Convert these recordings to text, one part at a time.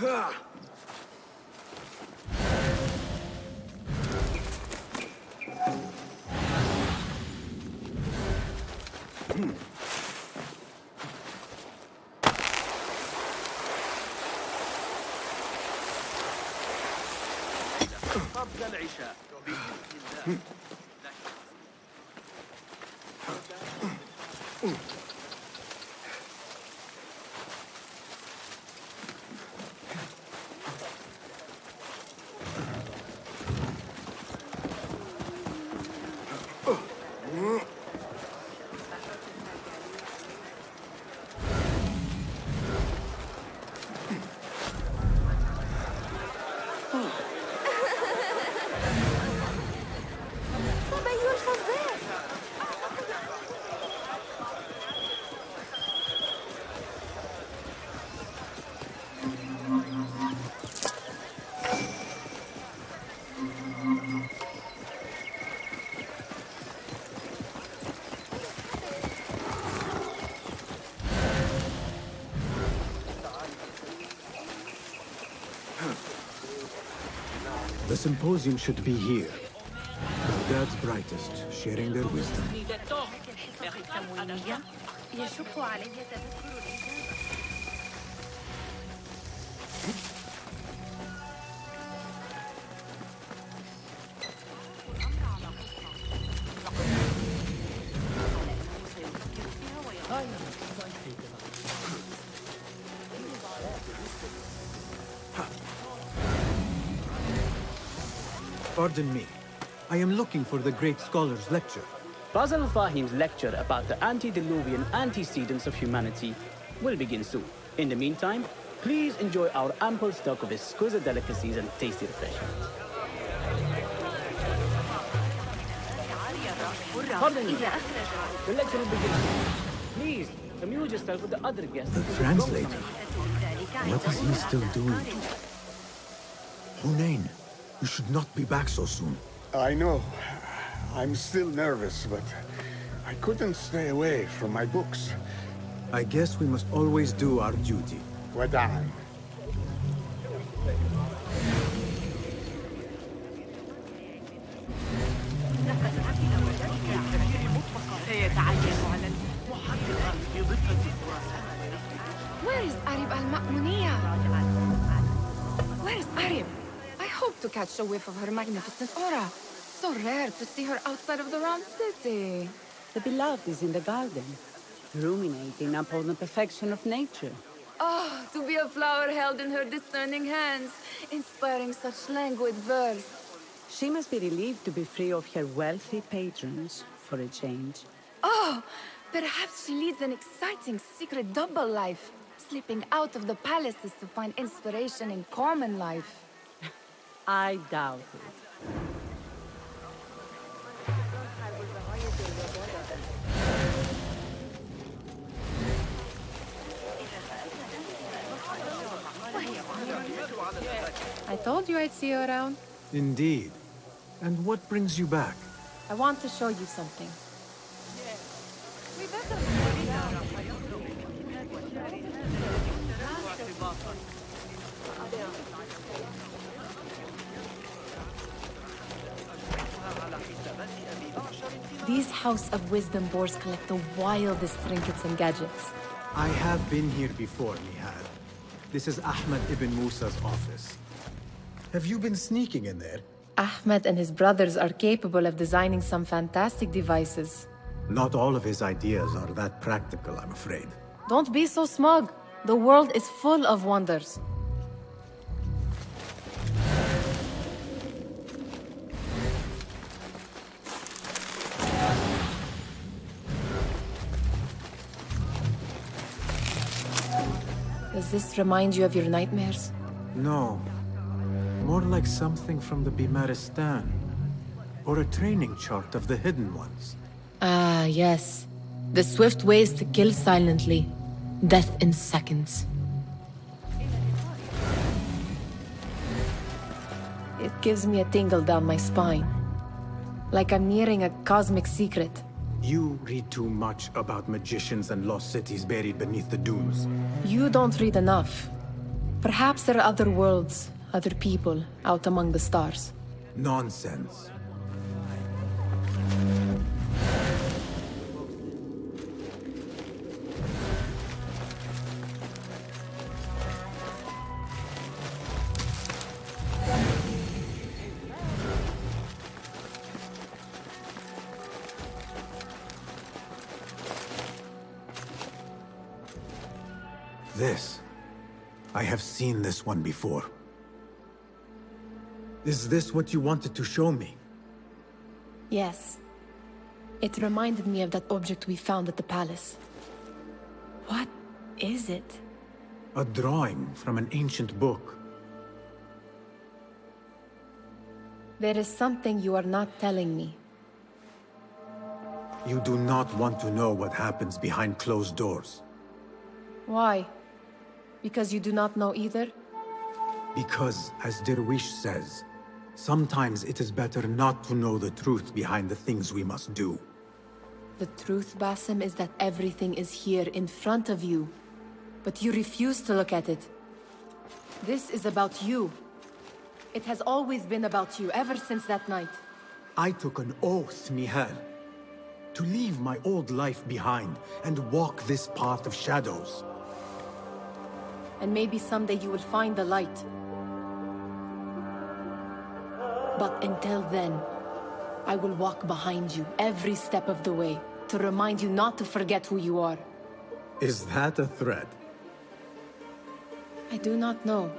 قبل العشاء بإذن الله. The symposium should be here. Baghdad's brightest, sharing their wisdom. Pardon me. I am looking for the great scholar's lecture. Fazil Fahim's lecture about the antediluvian antecedents of humanity will begin soon. In the meantime, please enjoy our ample stock of exquisite delicacies and tasty refreshments. Pardon me. The lecture will begin soon. Please, amuse yourself with the other guests. The translator? What is he still doing? Hunain, you should not be back so soon. I know. I'm still nervous, but I couldn't stay away from my books. I guess we must always do our duty. Wada'an. Where is Arib al-Ma'muniyah? Where is Arib? I hope to catch a whiff of her magnificent aura. So rare to see her outside of the round city. The beloved is in the garden, ruminating upon the perfection of nature. Oh, to be a flower held in her discerning hands, inspiring such languid verse. She must be relieved to be free of her wealthy patrons, for a change. Oh, perhaps she leads an exciting secret double life, slipping out of the palaces to find inspiration in common life. I doubt it. I told you I'd see you around. Indeed. And what brings you back? I want to show you something. These House of Wisdom boars collect the wildest trinkets and gadgets. I have been here before, Nihad. This is Ahmed ibn Musa's office. Have you been sneaking in there? Ahmed and his brothers are capable of designing some fantastic devices. Not all of his ideas are that practical, I'm afraid. Don't be so smug. The world is full of wonders. Does this remind you of your nightmares? No. More like something from the Bimaristan. Or a training chart of the Hidden Ones. Ah, yes. The swift ways to kill silently. Death in seconds. It gives me a tingle down my spine. Like I'm nearing a cosmic secret. You read too much about magicians and lost cities buried beneath the dunes. You don't read enough. Perhaps there are other worlds, other people, out among the stars. Nonsense. This. I have seen this one before. Is this what you wanted to show me? Yes. It reminded me of that object we found at the palace. What is it? A drawing from an ancient book. There is something you are not telling me. You do not want to know what happens behind closed doors. Why? Because you do not know either? Because, as Derwish says, sometimes it is better not to know the truth behind the things we must do. The truth, Basim, is that everything is here in front of you. But you refuse to look at it. This is about you. It has always been about you, ever since that night. I took an oath, Nihal, to leave my old life behind and walk this path of shadows. And maybe someday you will find the light. But until then, I will walk behind you every step of the way to remind you not to forget who you are. Is that a threat? I do not know.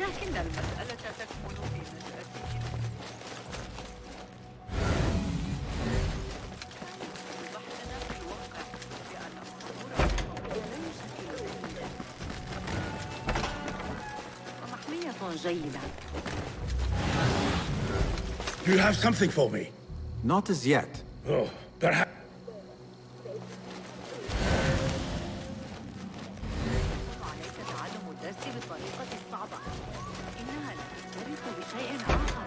لكن المسألة تكمن في نشأته. بحثنا في الواقع بأن الظهور لا يشكل ومحمية جيدة. Do you have something for me? Not as yet. Oh, perhaps. عليك تعلم الدرس بالطريقة الصعبة. إنها لا ترتبط بشيء آخر.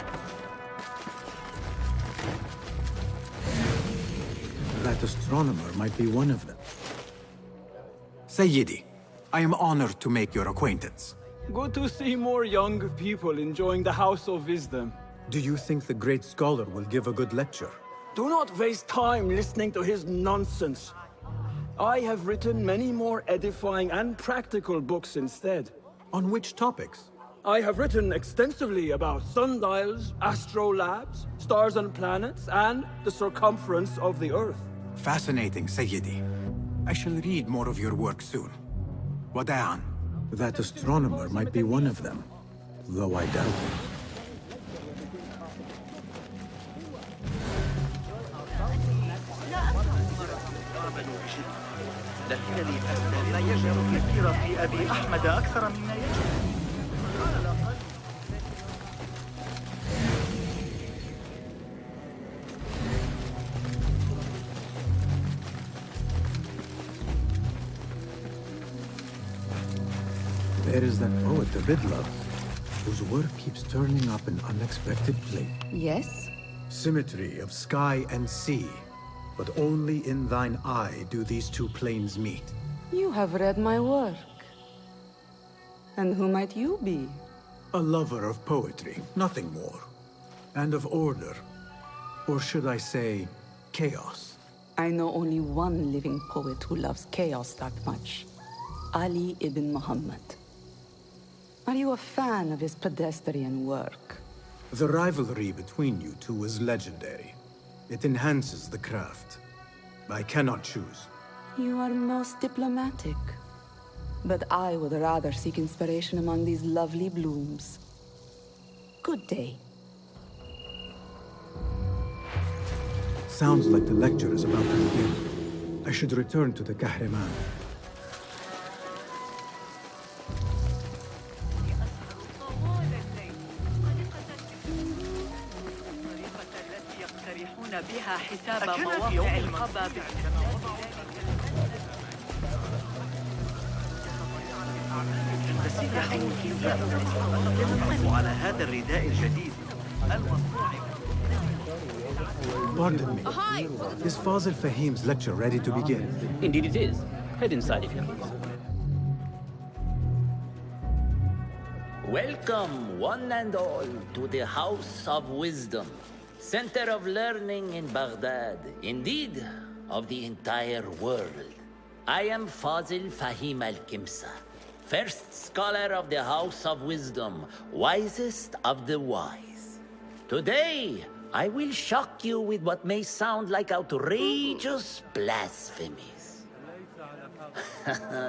That astronomer might be one of them. Sayyidi, I am honored to make your acquaintance. Good to see more young people enjoying the House of Wisdom. Do you think the great scholar will give a good lecture? Do not waste time listening to his nonsense. I have written many more edifying and practical books instead. On which topics? I have written extensively about sundials, astrolabes, stars and planets, and the circumference of the Earth. Fascinating, Sayyidi. I shall read more of your work soon. Wada'an. That astronomer might be one of them, though I doubt it. لكنني لا يجب التفكير في أبي أحمد أكثر مما يجب. There is that poet, the Riddler, whose work keeps turning up in unexpected places. Yes? Symmetry of sky and sea, but only in thine eye do these two planes meet. You have read my work. And who might you be? A lover of poetry, nothing more. And of order. Or should I say, chaos. I know only one living poet who loves chaos that much. Ali ibn Muhammad. Are you a fan of his pedestrian work? The rivalry between you two is legendary. It enhances the craft. I cannot choose. You are most diplomatic. But I would rather seek inspiration among these lovely blooms. Good day. Sounds like the lecture is about to begin. I should return to the Kahraman. حساب مواقع الخبا على هذا الرداء الجديد المصنوع. Pardon me. Is Fazil Fahim's lecture ready to begin? Indeed it is. Head inside if you please. Welcome, one and all, to the House of Wisdom, center of learning in Baghdad, indeed, of the entire world. I am Fazil Fahim al-Kimsa, first scholar of the House of Wisdom, wisest of the wise. Today, I will shock you with what may sound like outrageous blasphemies.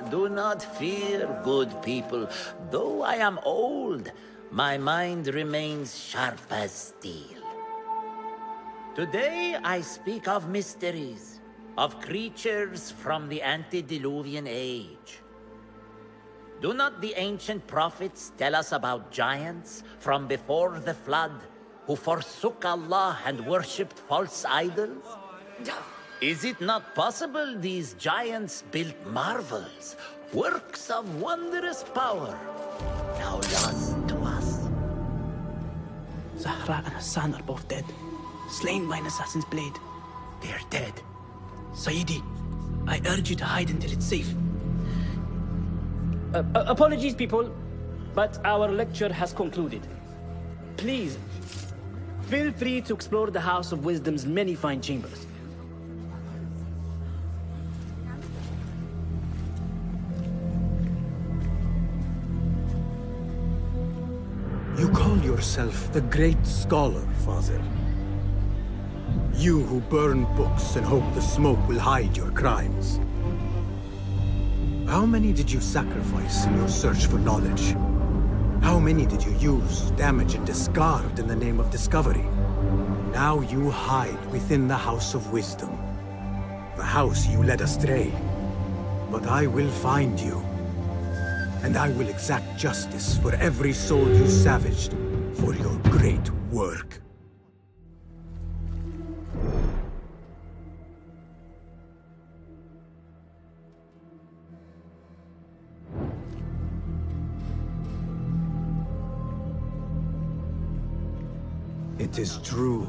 Do not fear, good people. Though I am old, my mind remains sharp as steel. Today I speak of mysteries, of creatures from the antediluvian age. Do not the ancient prophets tell us about giants from before the flood who forsook Allah and worshipped false idols? Is it not possible these giants built marvels, works of wondrous power, now lost to us? Zahra and Hassan are both dead, slain by an assassin's blade. They are dead. Sayyidi, I urge you to hide until it's safe. Apologies, people, but our lecture has concluded. Please, feel free to explore the House of Wisdom's many fine chambers. You call yourself the great scholar, Fazil. You who burn books and hope the smoke will hide your crimes. How many did you sacrifice in your search for knowledge? How many did you use, damage, and discard in the name of discovery? Now you hide within the House of Wisdom. The house you led astray. But I will find you. And I will exact justice for every soul you savaged for your great work. It is true.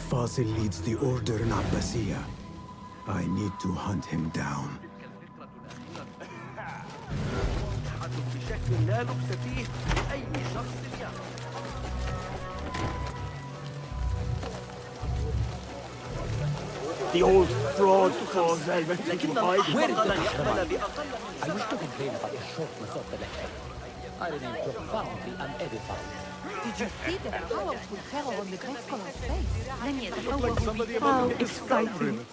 Fazil leads the order in Abbasiyah. I need to hunt him down. The old fraud Fazil went into hiding. Where is the Mirage? I wish to complain about the shortness of the lecture. I remain profoundly unedified. Did you see the powerful terror on the great scholar's face? How exciting.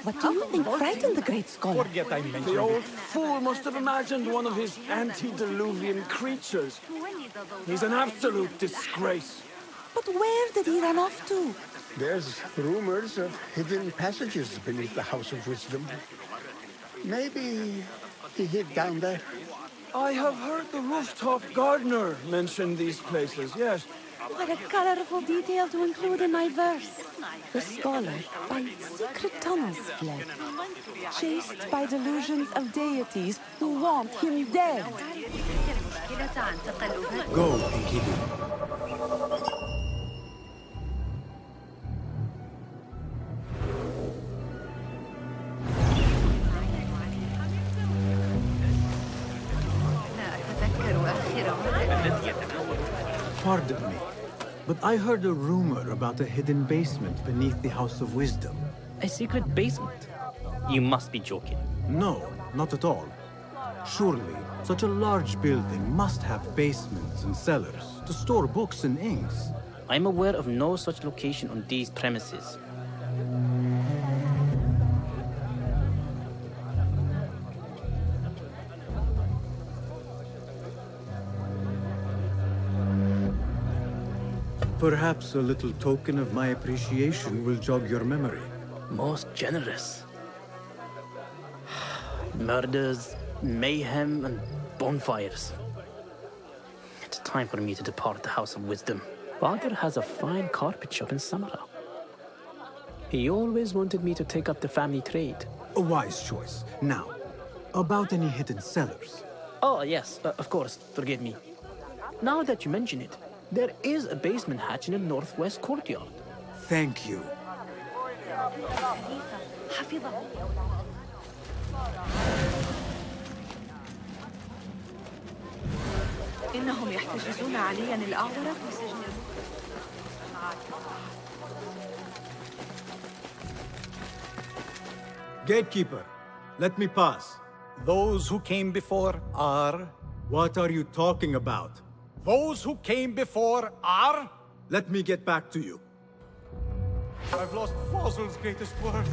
What do you think frightened the great scholar? The old fool must have imagined one of his antediluvian creatures. He's an absolute disgrace. But where did he run off to? There's rumors of hidden passages beneath the House of Wisdom. Maybe he hid down there. I have heard the rooftop gardener mention these places, yes. What a colorful detail to include in my verse. The scholar by secret tunnels fled, chased by delusions of deities who want him dead. Go, Enkidu. Pardon me, but I heard a rumor about a hidden basement beneath the House of Wisdom. A secret basement? You must be joking. No, not at all. Surely, such a large building must have basements and cellars to store books and inks. I'm aware of no such location on these premises. Perhaps a little token of my appreciation will jog your memory. Most generous. Murders, mayhem, and bonfires. It's time for me to depart the House of Wisdom. Father has a fine carpet shop in Samara. He always wanted me to take up the family trade. A wise choice. Now, about any hidden cellars? Oh, yes, of course, forgive me. Now that you mention it, there is a basement hatch in the northwest courtyard. Thank you. إنهم يحتجزون عليا الأعور في سجن. Gatekeeper, let me pass. Those who came before are... What are you talking about? Those who came before are... Let me get back to you. I've lost Fazil's greatest word.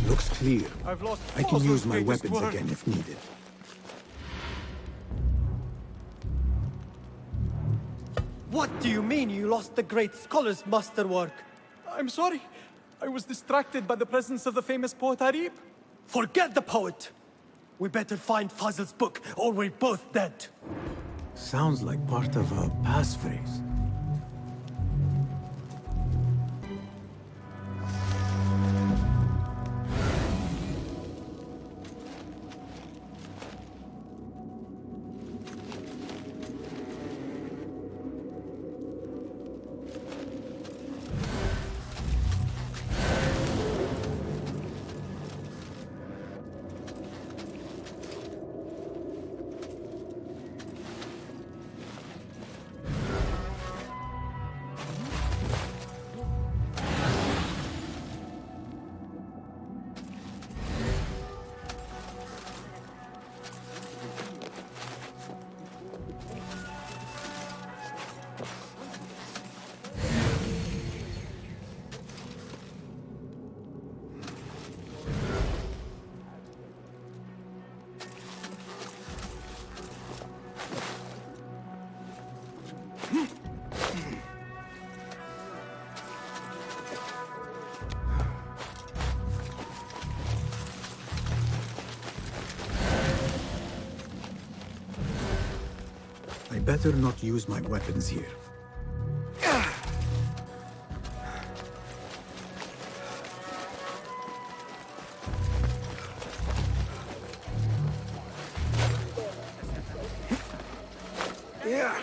Looks clear. I've lost I can Fazil's use my greatest weapons word. again if needed. What do you mean you lost the great scholar's masterwork? I'm sorry. I was distracted by the presence of the famous poet Arib. Forget the poet! We better find Fazil's book, or we're both dead. Sounds like part of a passphrase. I better not use my weapons here. Yeah.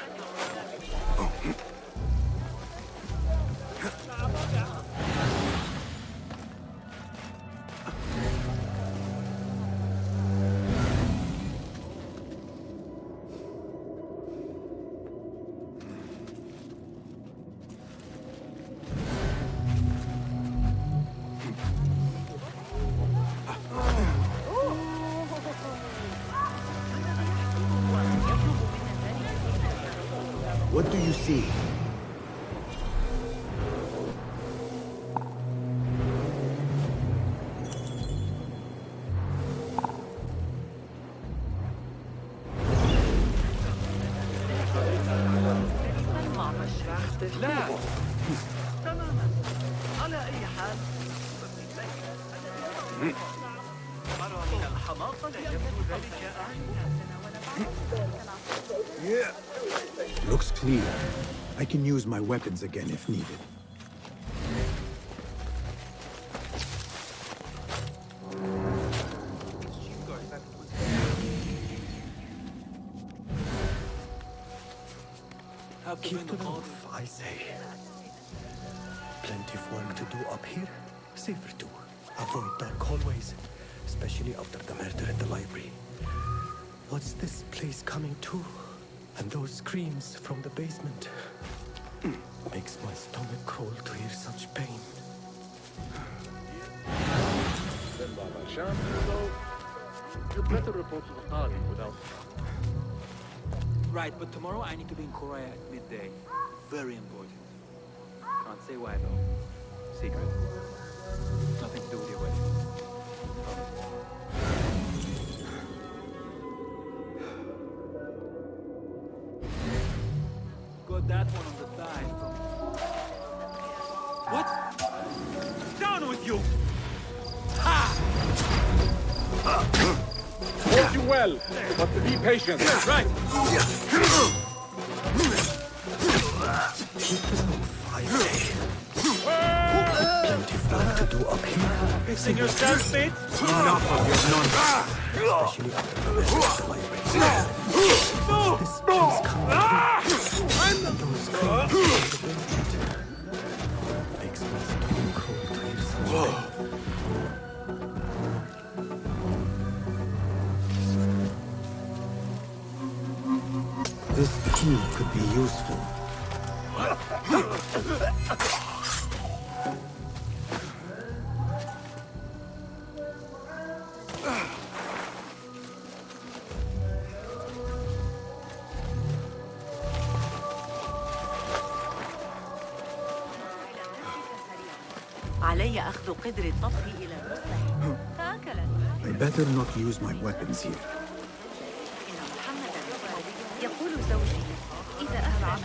What do you see? لا تماما على أي حال أرى من الحماقة يبدو ذلك Looks clear. I can use my weapons again if needed. Keep to the north, I say. Plenty of work to do up here. Safer too. Avoid dark hallways, especially after the murder in the library. What's this place coming to? And those screams from the basement. Makes my stomach crawl to hear such pain. You better report to the Qadi without... Right, but tomorrow I need to be in Korea at midday. Very important. Can't say why though. Secret. Nothing to do with your wedding. Got that one on the thigh. What? Down with you! Ha! serves you well, but be patient. Right. Plenty of work to do up here. Fixing yourself, Spade? Enough of your nonsense. Especially after the mess at the library. This place coming through. And those creatures makes me stone cold to hear such things. This key could be useful. علي أخذ قدر الطبخ إلى المصلح. فأكلت. I better not use my weapons here. إن محمداً يقول زوجي إذا أهل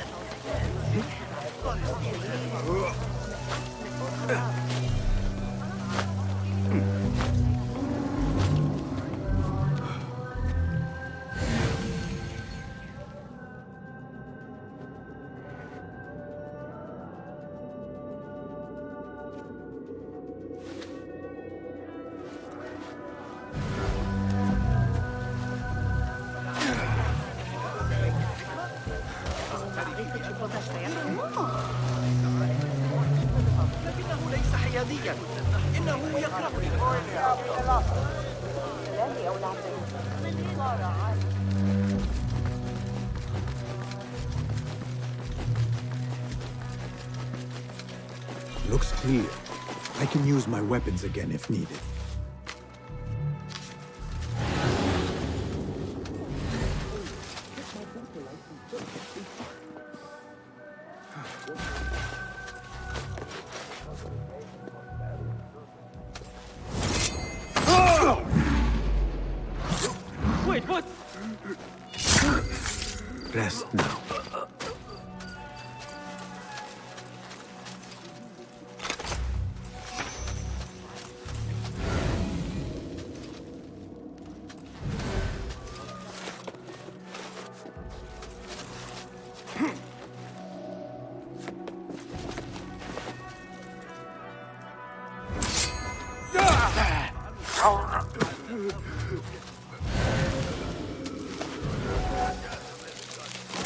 لكنه ليس حياديا. إنه يقربني. Looks clear. I can use my weapons again if needed. Wait, what? Rest now.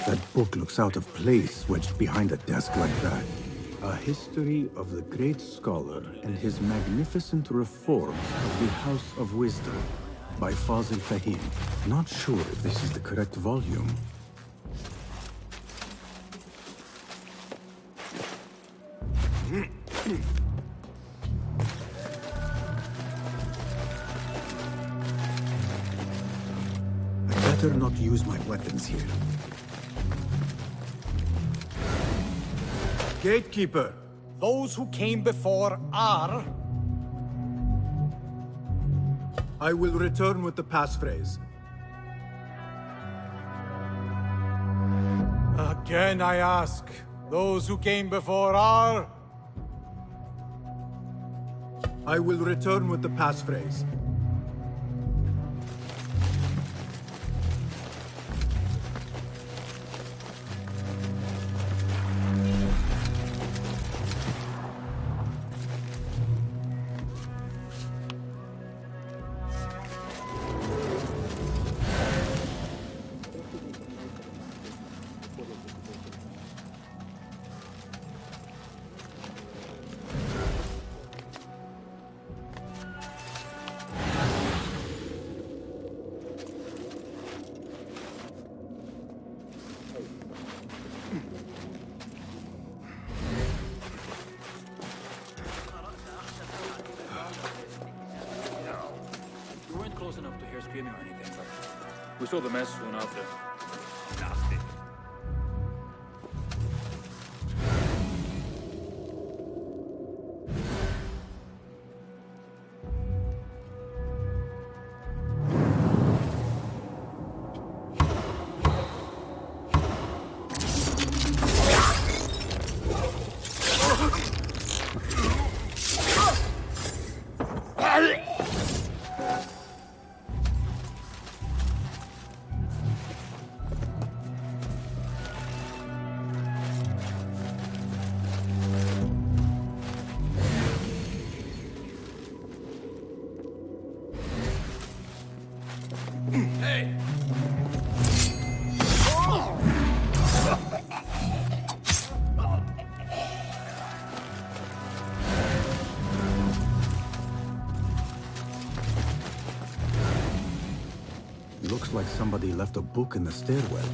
That book looks out of place wedged behind a desk like that. A history of the great scholar and his magnificent reforms of the House of Wisdom by Fazil Fahim. Not sure if this is the correct volume. I better not use my weapons here. Gatekeeper, Those who came before are... I will return with the passphrase. Again I ask, those who came before are... I will return with the passphrase. We weren't close enough to hear screaming or anything, but we saw the mess soon after. Nasty. somebody left a book in the stairwell.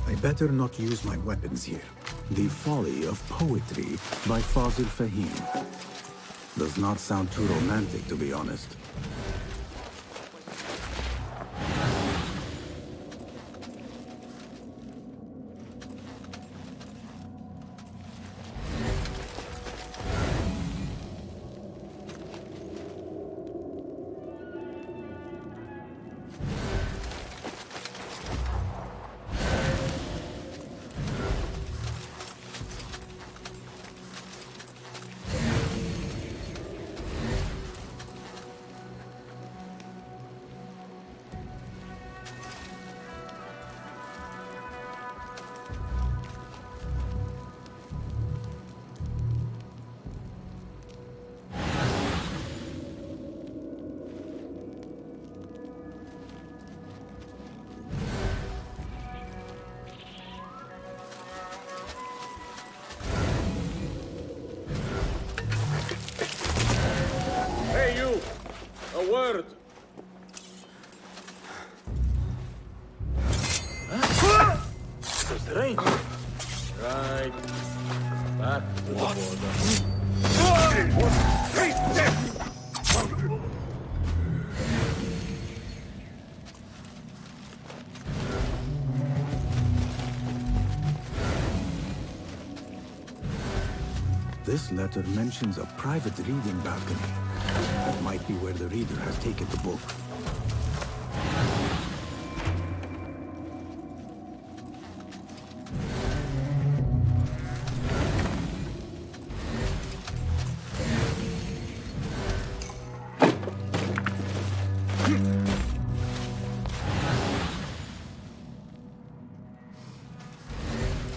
I better not use my weapons here. The Folly of Poetry by Fazil Fahim. Does not sound too romantic, to be honest. Hey, you! A word! Does the rain? Right. Back to the border. This letter mentions a private reading balcony. It might be where the reader has taken the book.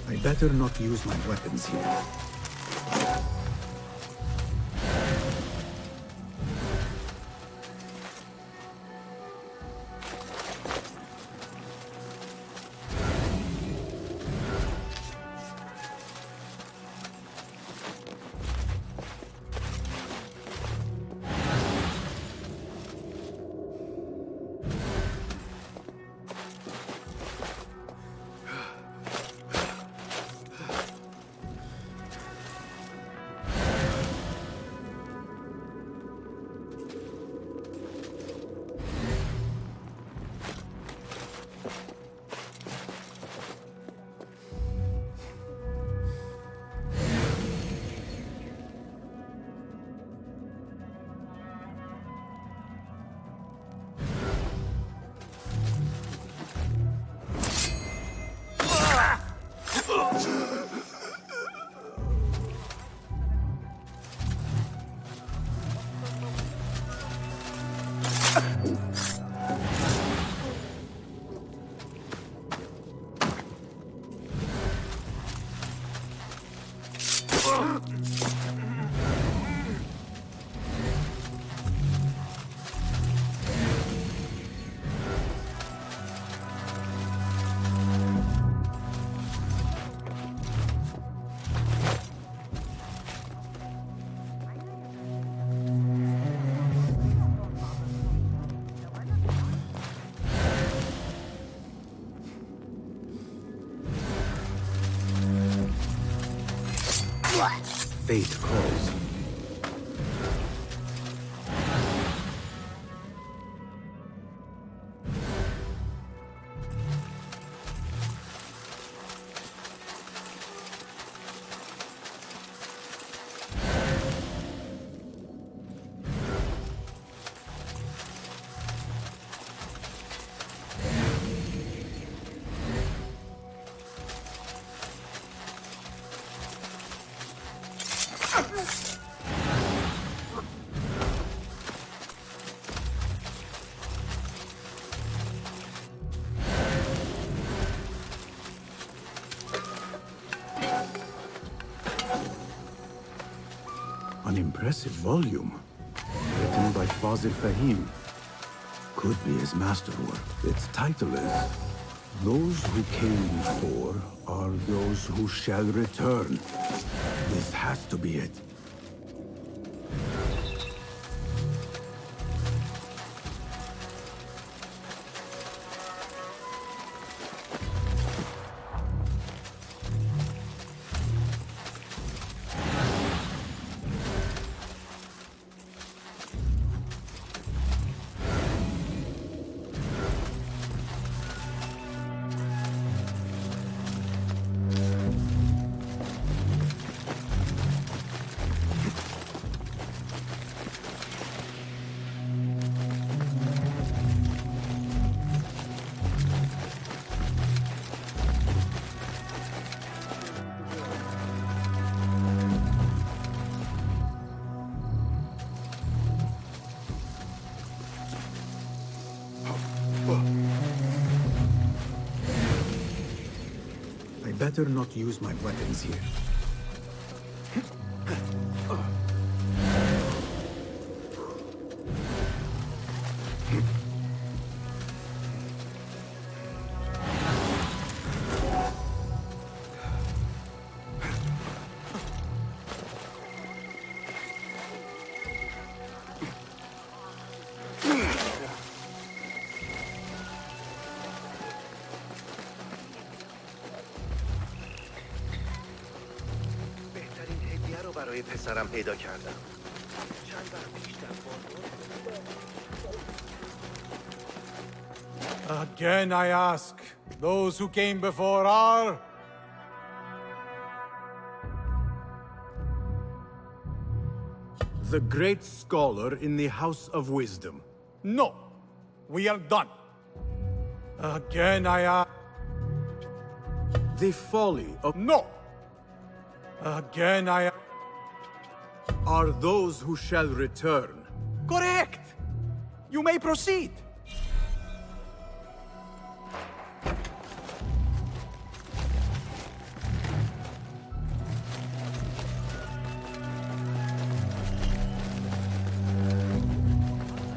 I better not use my weapons here. Fate calls. An impressive volume, written by Fazil Fahim. could be his masterwork. Its title is, Those Who Came Before Are Those Who Shall Return. This has to be it. I better not use my weapons here. برای پسرم پیدا کردم. چند وقت پیش Again I ask, those who came before are... The great scholar in the House of Wisdom. No, we are done. Again I ask... The folly of... No! Again I... Are those who shall return. Correct! You may proceed.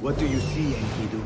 What do you see, Enkidu?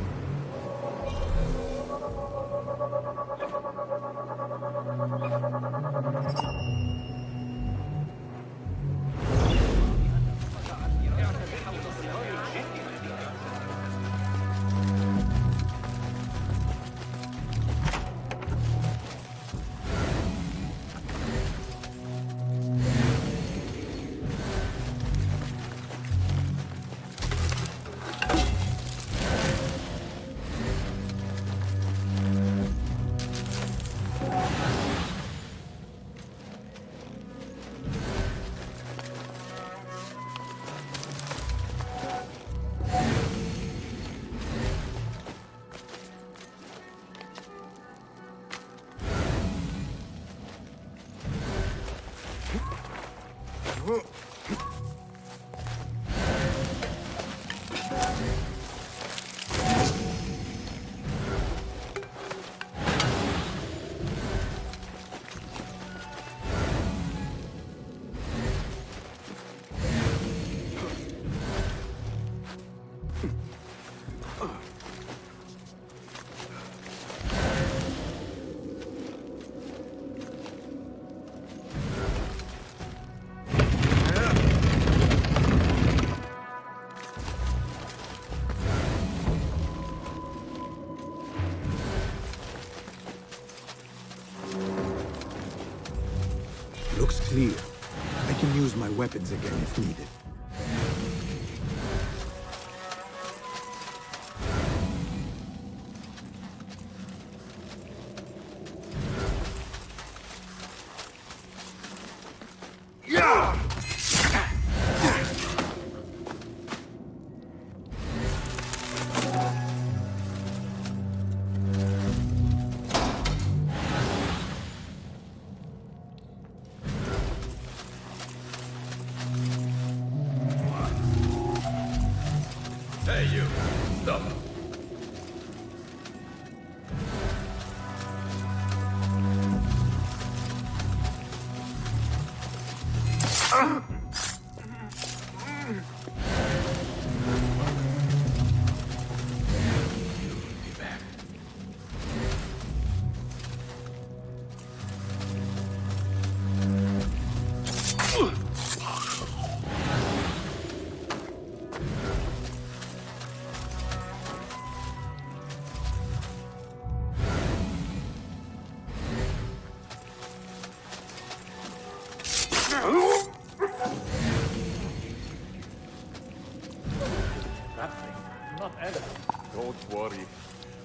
Looks clear. I can use my weapons again if needed. Hey, you! Stop!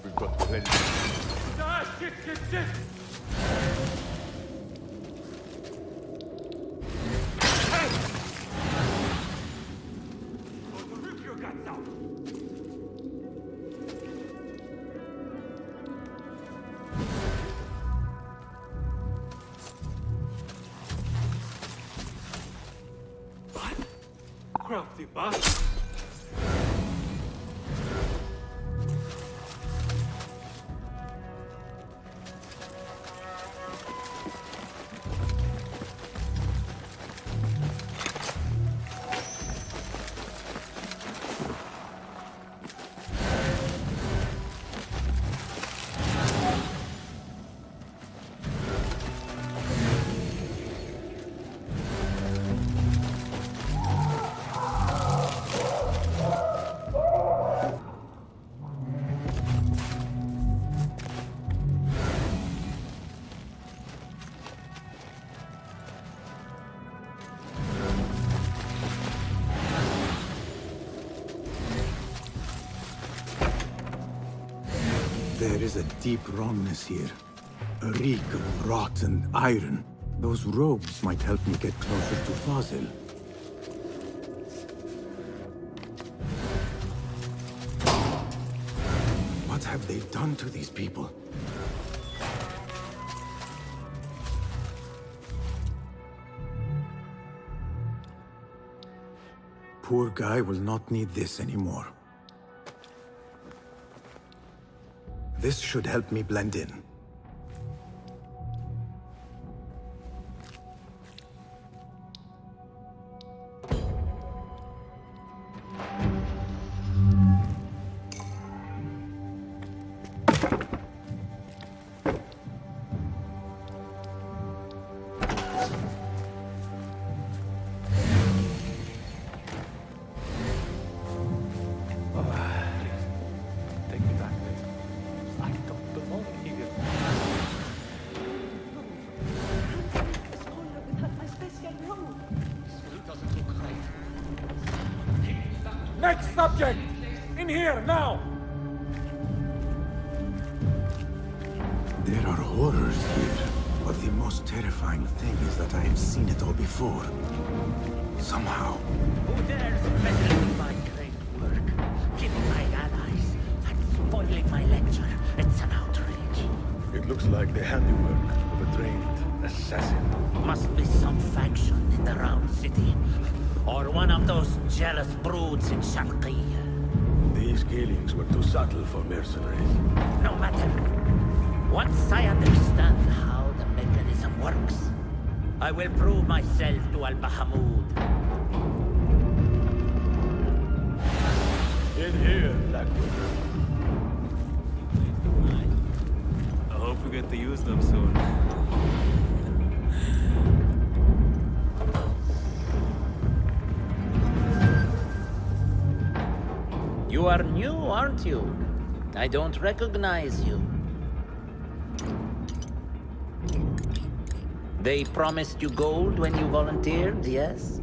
We've got plenty. Shit! Crafty bastard! There is a deep wrongness here. A reek of rotten iron. Those robes might help me get closer to Fazil. What have they done to these people? Poor guy will not need this anymore. This should help me blend in. Next subject! In here, now! There are horrors here, but the most terrifying thing is that I have seen it all before. Somehow. Who dares meddle with my great work, killing my allies, and spoiling my lecture? It's an outrage. It looks like the handiwork of a trained assassin. Must be some faction in the Round City. Or one of those jealous broods in Sharqiyya. These killings were too subtle for mercenaries. No matter. Once I understand how the mechanism works, I will prove myself to Al-Bahamud. In here, Blackwood. I hope we get to use them soon. You are new, aren't you? I don't recognize you. They promised you gold when you volunteered, yes?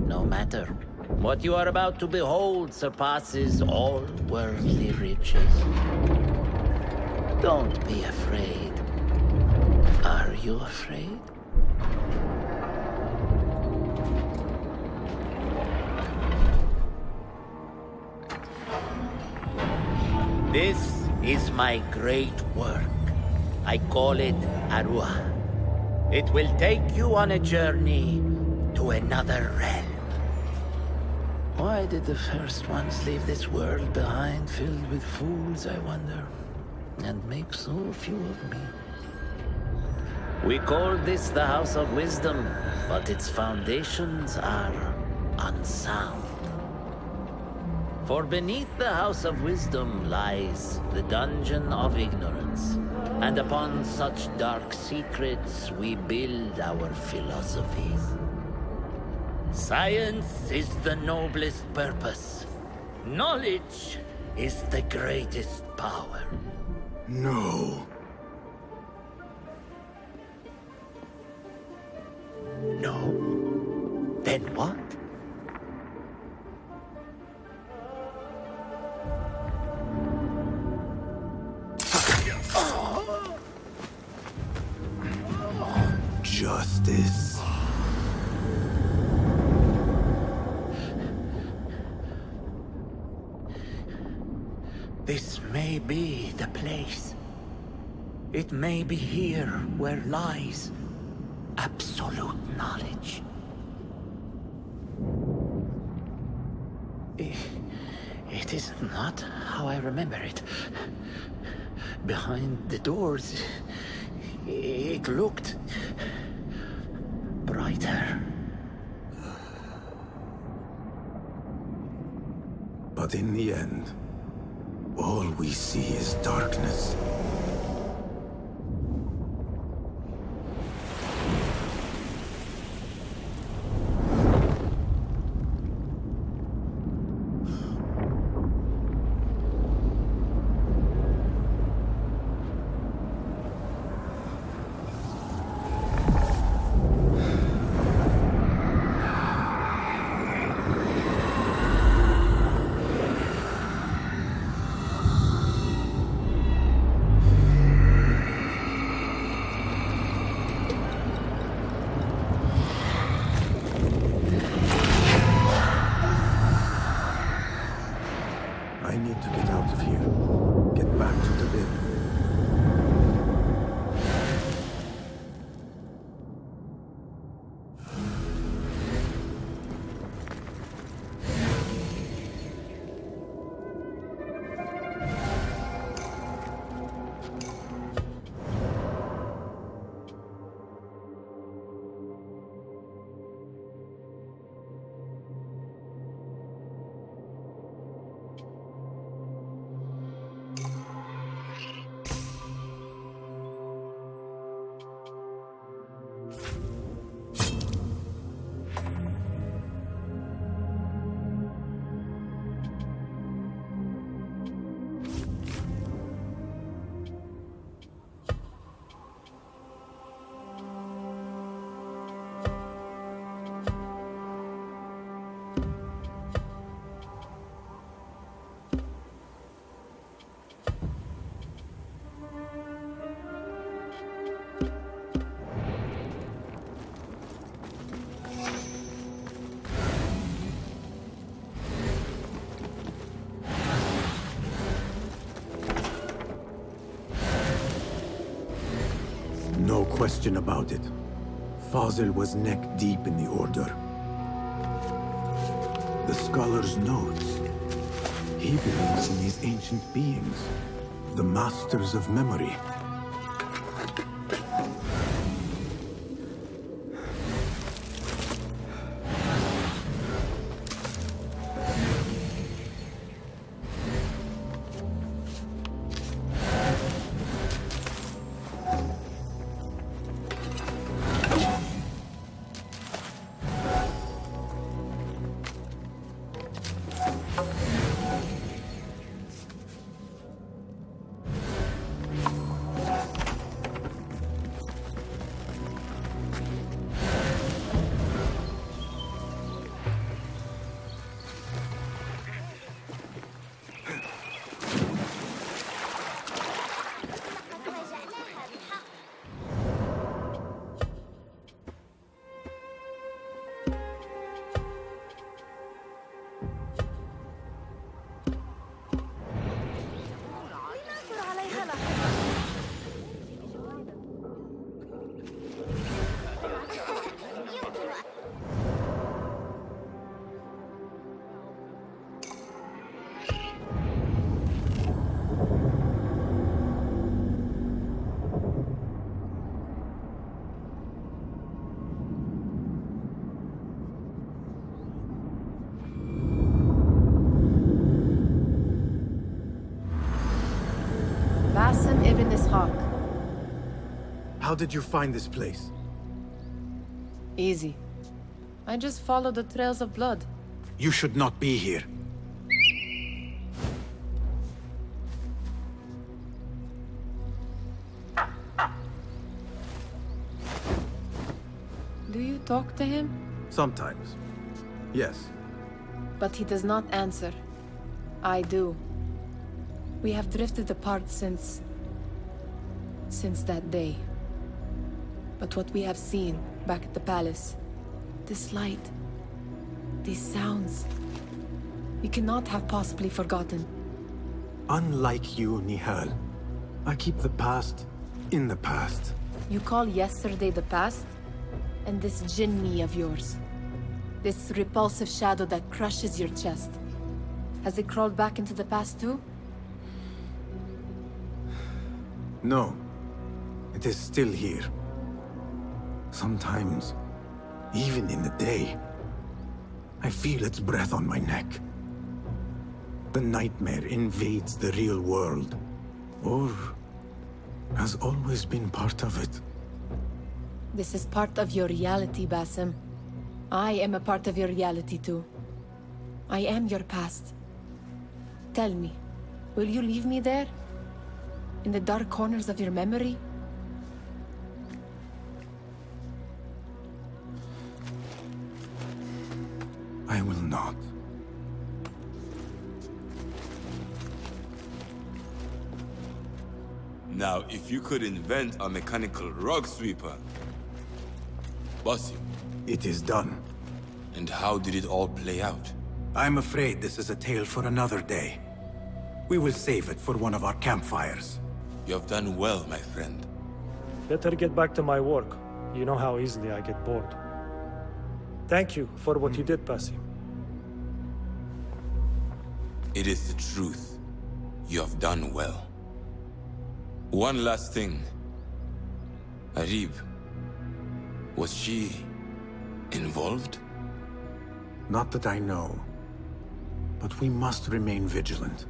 No matter. What you are about to behold surpasses all worldly riches. Don't be afraid. Are you afraid? This is my great work. I call it Arua. It will take you on a journey to another realm. Why did the first ones leave this world behind, filled with fools, I wonder, and make so few of me? We call this the House of Wisdom, but its foundations are unsound. For beneath the House of Wisdom lies the Dungeon of Ignorance, and upon such dark secrets we build our philosophies. Science is the noblest purpose. Knowledge is the greatest power. No. No? Then what? justice. This may be the place. It may be here where lies absolute knowledge. It is not how I remember it. Behind the doors, it looked brighter. But in the end, all we see is darkness. I need to get out of here. Get back to the bin. No question about it. Fazil was neck-deep in the Order. The Scholar's notes. He believes in these ancient beings, the Masters of Memory. How did you find this place? Easy. I just follow the trails of blood. You should not be here. Do you talk to him? Sometimes. Yes. But he does not answer. I do. We have drifted apart since that day. But what we have seen back at the palace, this light, these sounds, we cannot have possibly forgotten. Unlike you, Nihal, I keep the past in the past. You call yesterday the past? And this jinni of yours, this repulsive shadow that crushes your chest, has it crawled back into the past too? No, it is still here. Sometimes, even in the day, I feel its breath on my neck. The nightmare invades the real world, or has always been part of it. This is part of your reality, Basim. I am a part of your reality too. I am your past. Tell me, will you leave me there? In the dark corners of your memory? I will not. Now, if you could invent a mechanical rug sweeper, Basim. It is done. And how did it all play out? I'm afraid this is a tale for another day. We will save it for one of our campfires. You have done well, my friend. Better get back to my work. You know how easily I get bored. Thank you for what you did, Basim. It is the truth. You have done well. One last thing. Arib, was she involved? Not that I know. But we must remain vigilant.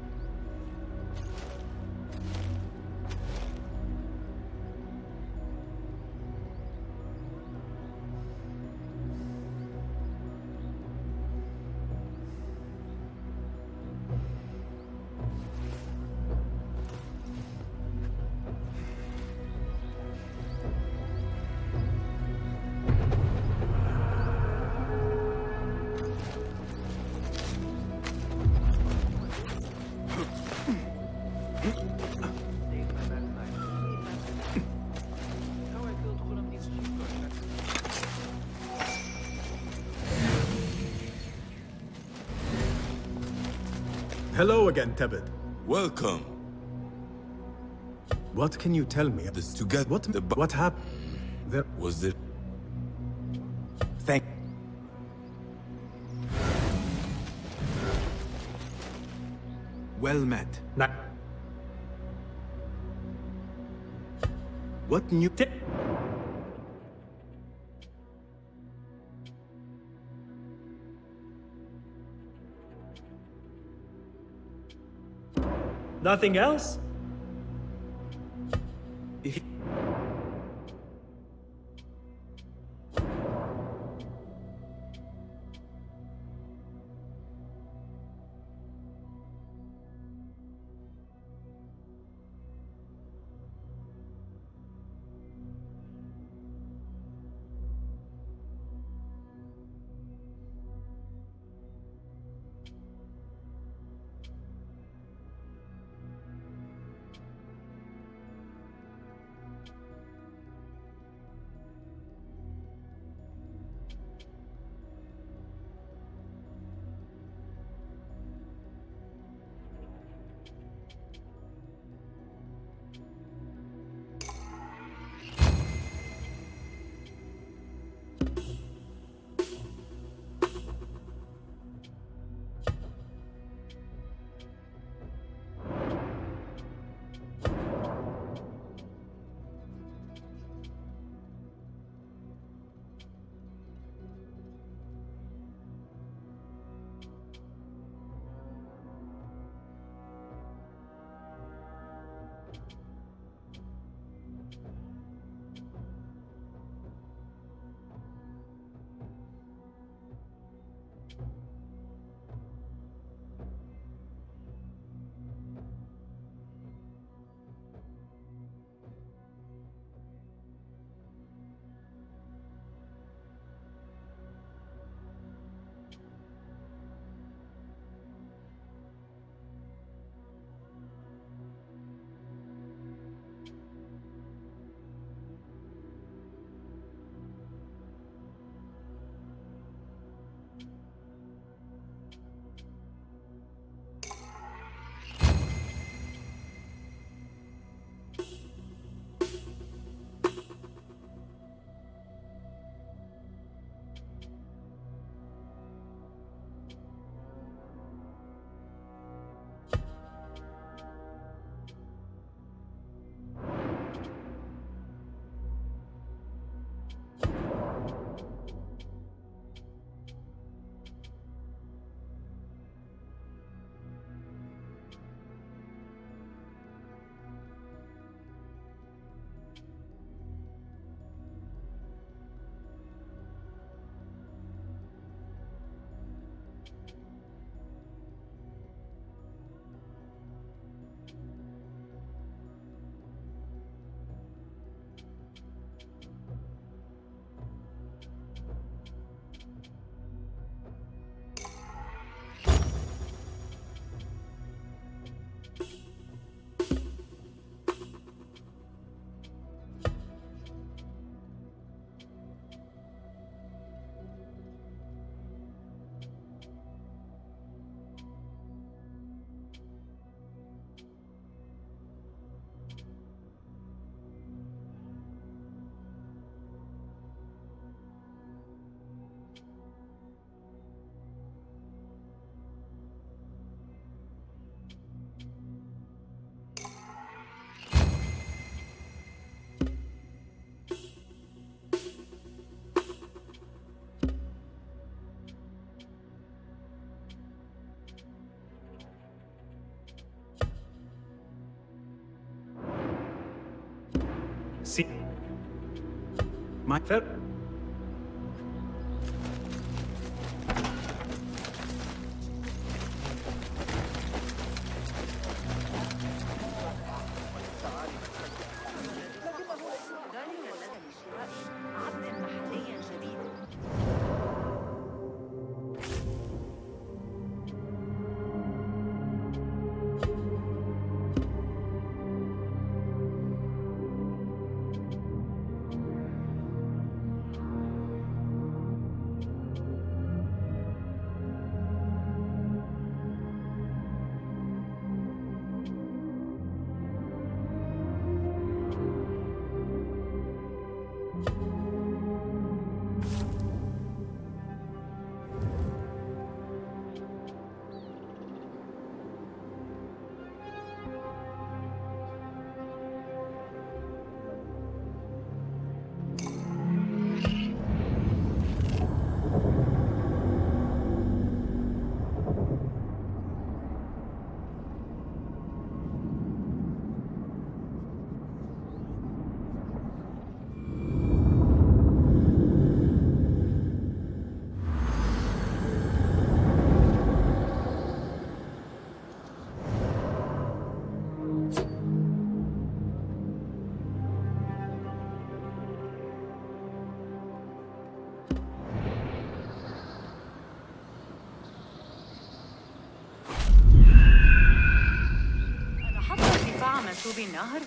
Hello again, Tebet. Welcome. What can you tell me? This to get what happened? There was there. Thank. Well met. What new? Nothing else? See. My fair. منسوب النهر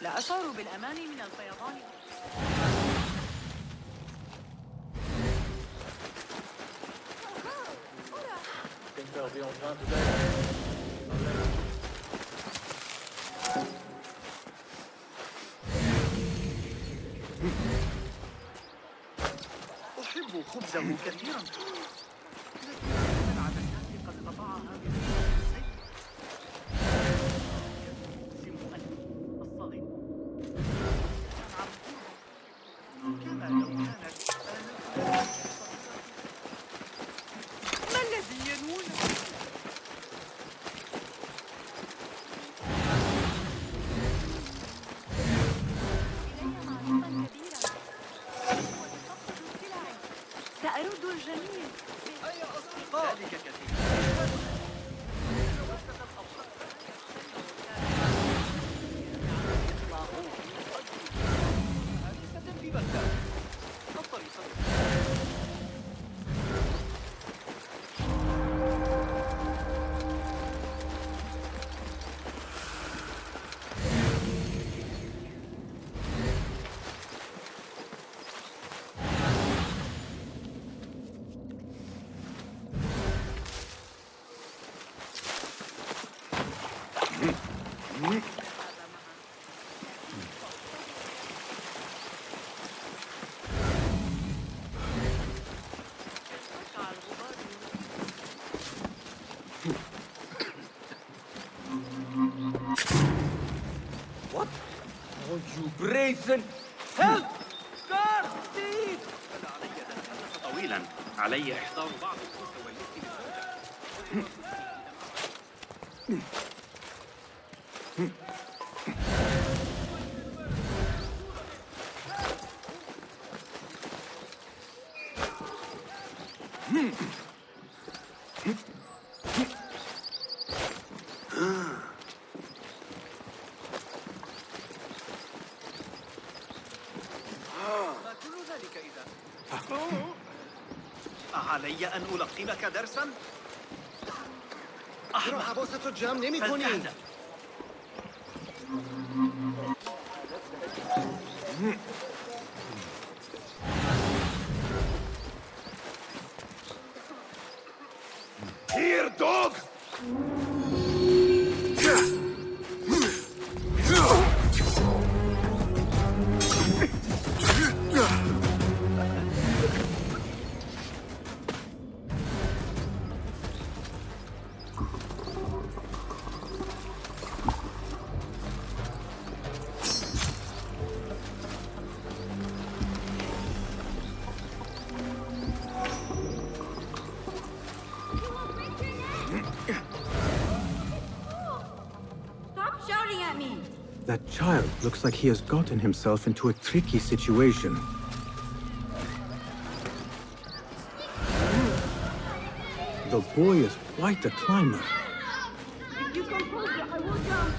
لا أشعر بالأمان من الفيضان. أحب خبزه كثيرا. سأرد الجميع. أي أصدقاء ذلك كثير. What? Oh, you brazen! Help! Guard! Thief! طويلا علي إحضار بعض الكتب ما كل ذلك إذا؟ علي أن ألقنك درسا؟ حواسة الجام نمی‌کنی. Here, dog! That child looks like he has gotten himself into a tricky situation. The boy is quite a climber. If you come closer, I will jump.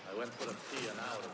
I went for a pee an hour ago.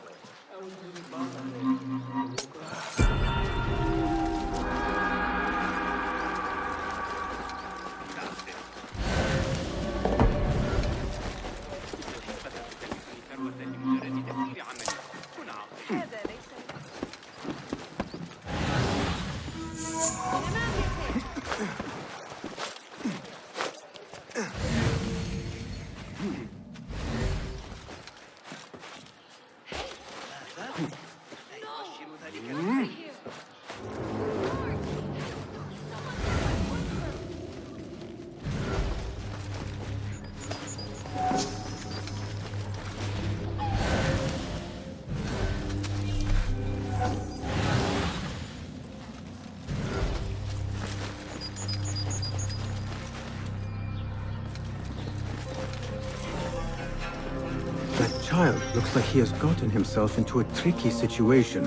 That child looks like he has gotten himself into a tricky situation.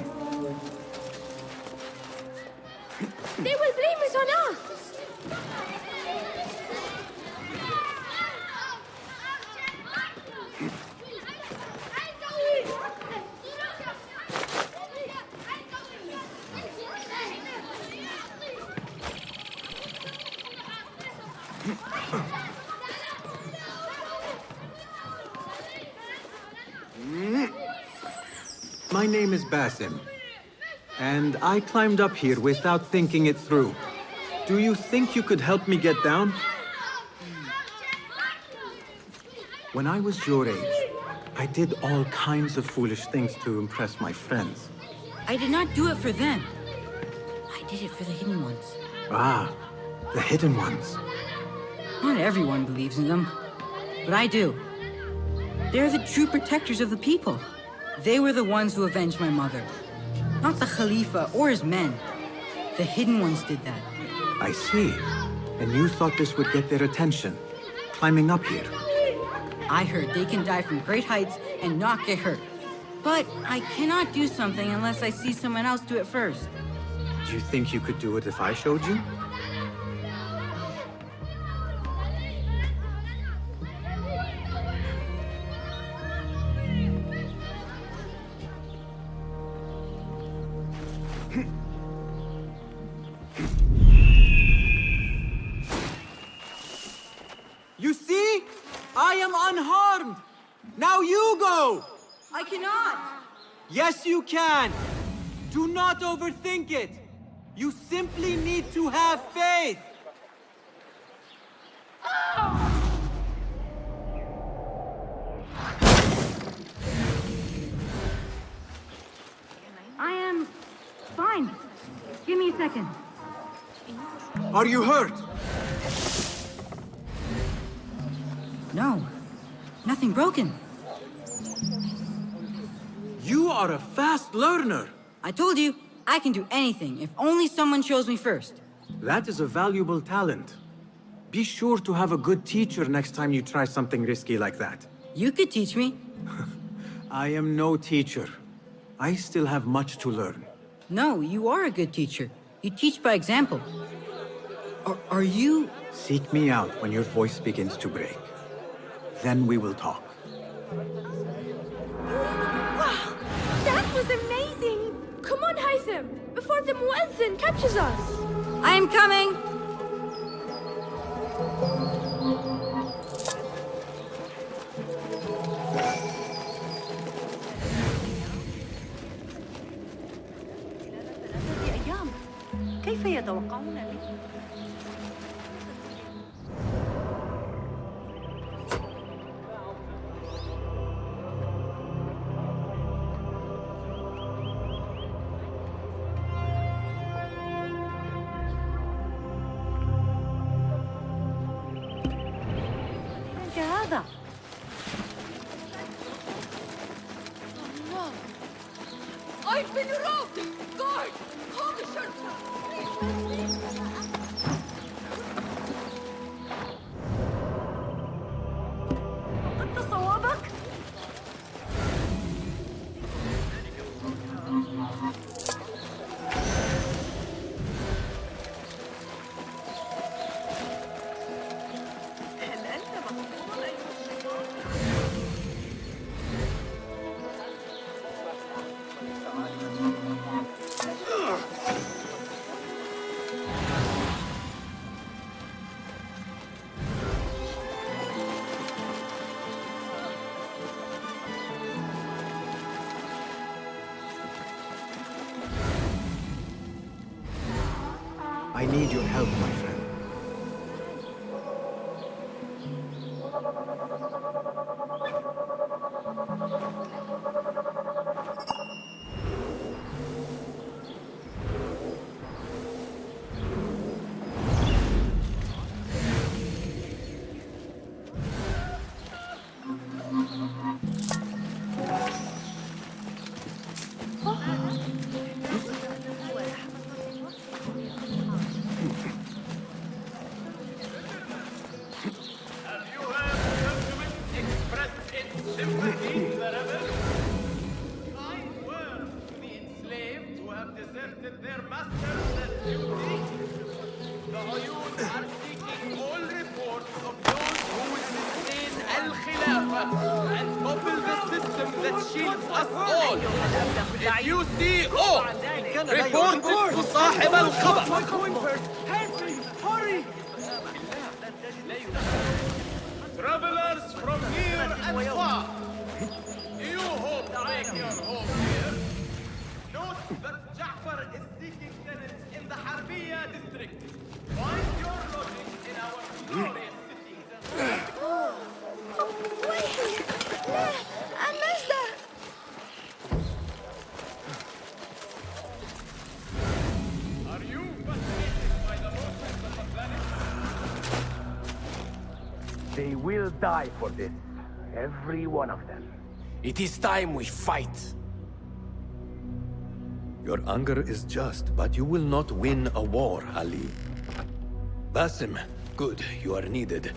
They will blame it on us! My name is Basim, and I climbed up here without thinking it through. Do you think you could help me get down? When I was your age, I did all kinds of foolish things to impress my friends. I did not do it for them. I did it for the hidden ones. Ah, the hidden ones. Not everyone believes in them, but I do. They're the true protectors of the people. They were the ones who avenged my mother. Not the Khalifa or his men. The hidden ones did that. I see. And you thought this would get their attention, climbing up here. I heard they can die from great heights and not get hurt. But I cannot do something unless I see someone else do it first. Do you think you could do it if I showed you? You see? I am unharmed! Now you go! I cannot! Yes, you can! Do not overthink it! You simply need to have faith! I am fine. Give me a second. Are you hurt? No, nothing broken. You are a fast learner. I told you, I can do anything if only someone shows me first. That is a valuable talent. Be sure to have a good teacher next time you try something risky like that. You could teach me. I am no teacher. I still have much to learn. No, you are a good teacher. You teach by example. Are you... Seek me out when your voice begins to break. Then we will talk. Wow! That was amazing! Come on, Haytham, before the Muezzin catches us! I am coming! كيف يتوقعون منه؟ هذا الله I've been robbed! Guard! Call the sheriff! فقدت صوابك؟ I need your help, my friend. Travelers from near and far, do you hope to make your home here? Note that Ja'far is seeking tenants in the Harbiya district. Find your lodging in our glorious city. Are you fascinated by the motions of the planet? They will die for this. Every one of them. It is time we fight. Your anger is just, but you will not win a war, Ali. Basim, good, you are needed.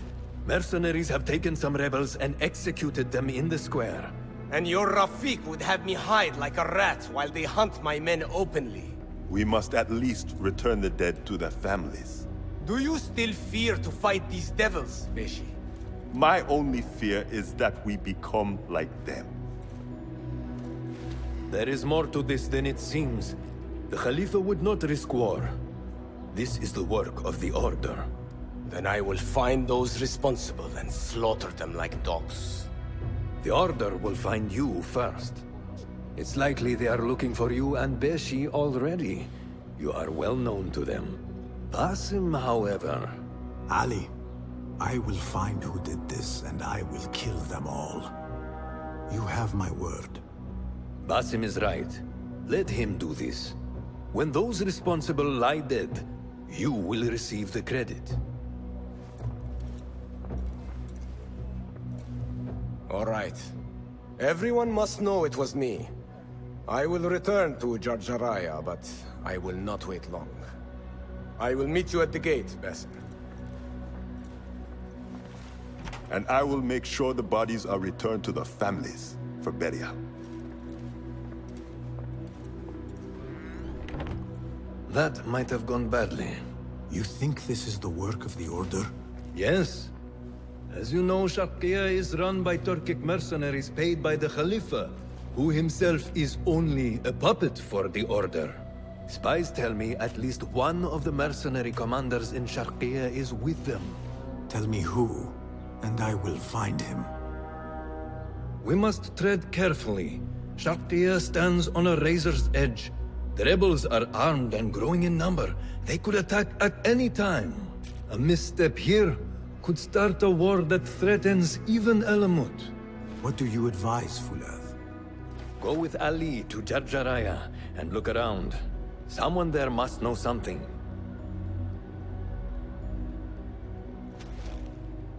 Mercenaries have taken some rebels and executed them in the square. And your Rafiq would have me hide like a rat while they hunt my men openly. We must at least return the dead to their families. Do you still fear to fight these devils, Beshi? My only fear is that we become like them. There is more to this than it seems. The Khalifa would not risk war. This is the work of the Order. Then I will find those responsible and slaughter them like dogs. The Order will find you first. It's likely they are looking for you and Beshi already. You are well known to them. Basim, however... Ali, I will find who did this, and I will kill them all. You have my word. Basim is right. Let him do this. When those responsible lie dead, you will receive the credit. All right. Everyone must know it was me. I will return to Jarjaraya, but I will not wait long. I will meet you at the gate, Basim. And I will make sure the bodies are returned to the families for burial. That might have gone badly. You think this is the work of the Order? Yes. As you know, Sharqiya is run by Turkic mercenaries paid by the Khalifa, who himself is only a puppet for the Order. Spies tell me at least one of the mercenary commanders in Sharqiya is with them. Tell me who, and I will find him. We must tread carefully. Sharqiya stands on a razor's edge. The rebels are armed and growing in number. They could attack at any time. A misstep here could start a war that threatens even Alamut. What do you advise, Fuladh? Go with Ali to Jarjaraya and look around. Someone there must know something.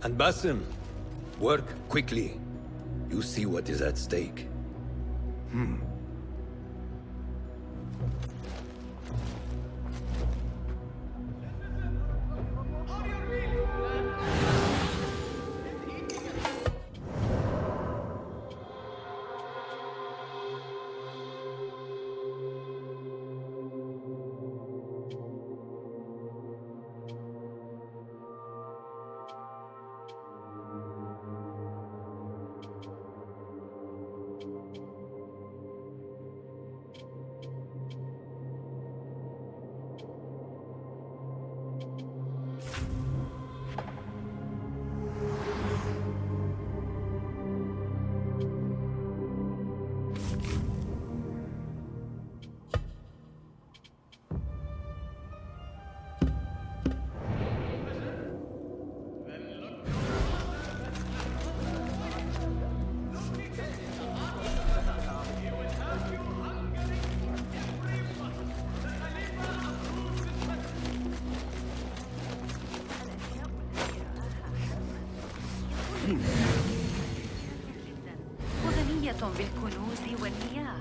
And Basim, work quickly. You see what is at stake. وغنية بالكنوز والمياه.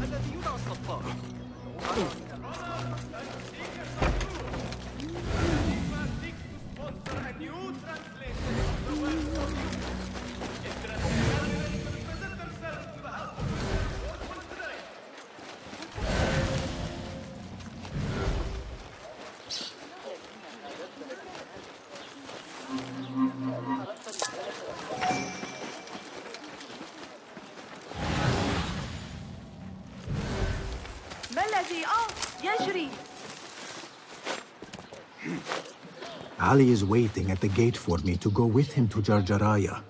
الذي يدعى الصفار. ما الذي يجري؟ Ali is waiting at the gate for me to go with him to Jarjaraya.